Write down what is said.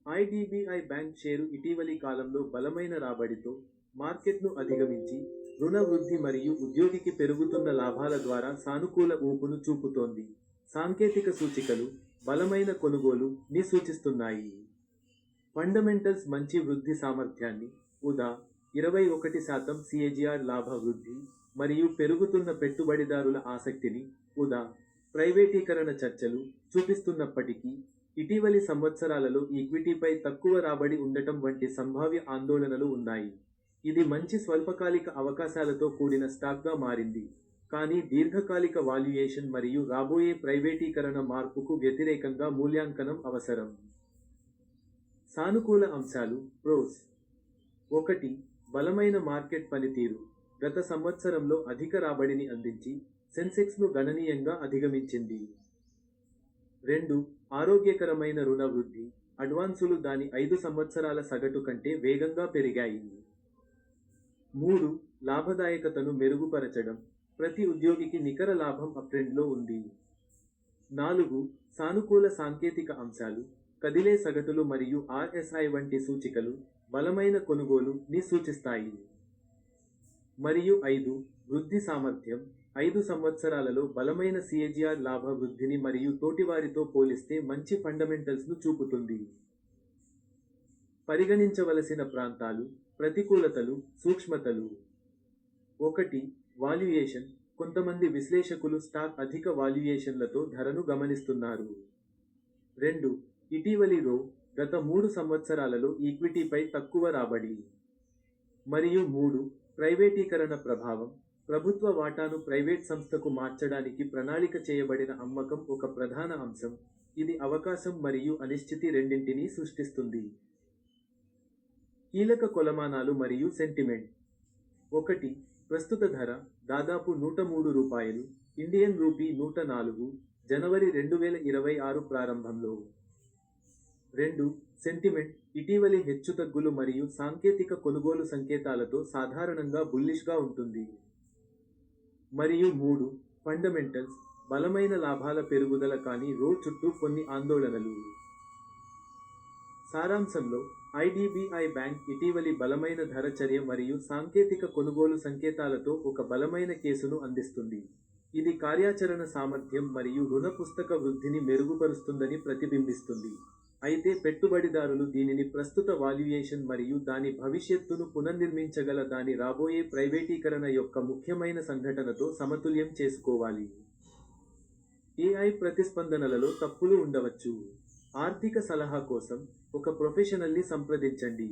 IDBI bank share ఇటీవలి కాలంలో బలమైన రాబడితో మార్కెట్ను అధిగమించి రుణ వృద్ధి మరియు ఉద్యోగికి పెరుగుతున్న లాభాల ద్వారా సానుకూల ఊపును చూపుతోంది. సాంకేతిక సూచికలు బలమైన కొనుగోలుని సూచిస్తున్నాయి. ఫండమెంటల్స్ మంచి వృద్ధి సామర్థ్యాన్ని ఉదా 21% CAGR లాభ వృద్ధి మరియు పెరుగుతున్న పెట్టుబడిదారుల ఆసక్తిని ఉదా ప్రైవేటీకరణ చర్చలు చూపిస్తున్నప్పటికీ, ఇటీవలి సంవత్సరాలలో ఈక్విటీపై తక్కువ రాబడి ఉండటం వంటి సంభావ్య ఆందోళనలు ఉన్నాయి. ఇది మంచి స్వల్పకాలిక అవకాశాలతో కూడిన స్టాక్గా మారింది, కానీ దీర్ఘకాలిక వాల్యుయేషన్ మరియు రాబోయే ప్రైవేటీకరణ మార్పుకు వ్యతిరేకంగా మూల్యాంకనం అవసరం. సానుకూల అంశాలు ప్రోస్ 1. బలమైన మార్కెట్ పనితీరు గత సంవత్సరంలో అధిక రాబడిని అందించి సెన్సెక్స్ను గణనీయంగా అధిగమించింది. 2. ఆరోగ్యకరమైన రుణ వృద్ధి అడ్వాన్సులు దాని 5 సంవత్సరాల సగటు కంటే వేగంగా పెరిగాయి. 3. లాభదాయకతను మెరుగుపరచడం ప్రతి ఉద్యోగికి నికర లాభం అప్ట్రెండ్లో ఉంది. 4. సానుకూల సాంకేతిక అంశాలు కదిలే సగటులు మరియు RSI వంటి సూచికలు బలమైన కొనుగోలుని సూచిస్తాయి. మరియు 5. వృద్ధి సామర్థ్యం 5 సంవత్సరాలలో బలమైన CAGR లాభ వృద్ధిని మరియు తోటివారితో పోలిస్తే మంచి ఫండమెంటల్స్ను చూపుతుంది. పరిగణించవలసిన ప్రాంతాలు ప్రతికూలతలు సూక్ష్మతలు 1. వాల్యుయేషన్ కొంతమంది విశ్లేషకులు స్టాక్ అధిక వాల్యుయేషన్లతో ధరను గమనిస్తున్నారు. 2. ఇటీవలి గత 3 సంవత్సరాలలో ఈక్విటీపై తక్కువ రాబడి. మరియు 3. ప్రైవేటీకరణ ప్రభావం ప్రభుత్వ వాటాను ప్రైవేట్ సంస్థకు మార్చడానికి ప్రణాళిక చేయబడిన అమ్మకం ఒక ప్రధాన అంశం, ఇది అవకాశం మరియు అనిశ్చితి రెండింటినీ సృష్టిస్తుంది. కీలక కొలమానాలు మరియు సెంటిమెంట్ 1. ప్రస్తుత ధర దాదాపు రూ. 103, ఇండియన్ రూపీ 104, జనవరి 2026 ప్రారంభంలో. 2. సెంటిమెంట్ ఇటీవలి హెచ్చుతగ్గులు మరియు సాంకేతిక కొనుగోలు సంకేతాలతో సాధారణంగా బుల్లిష్గా ఉంటుంది. మరియు 3. ఫండమెంటల్స్ బలమైన లాభాల పెరుగుదల కానీ చుట్టూ కొన్ని ఆందోళనలు. సారాంశంలో, ఐడిబిఐ బ్యాంక్ ఇటీవలి బలమైన ధర చర్య మరియు సాంకేతిక కొనుగోలు సంకేతాలతో ఒక బలమైన కేసును అందిస్తుంది. ఇది కార్యాచరణ సామర్థ్యం మరియు రుణ పుస్తక వృద్ధిని మెరుగుపరుస్తుందని ప్రతిబింబిస్తుంది. అయితే పెట్టుబడిదారులు దీనిని ప్రస్తుత వాల్యుయేషన్ మరియు దాని భవిష్యత్తును పునర్నిర్మించగల దాని రాబోయే ప్రైవేటీకరణ యొక్క ముఖ్యమైన సంఘటనతో సమతుల్యం చేసుకోవాలి. AI ప్రతిస్పందనలలో తప్పులు ఉండవచ్చు. ఆర్థిక సలహా కోసం ఒక ప్రొఫెషనల్ని సంప్రదించండి.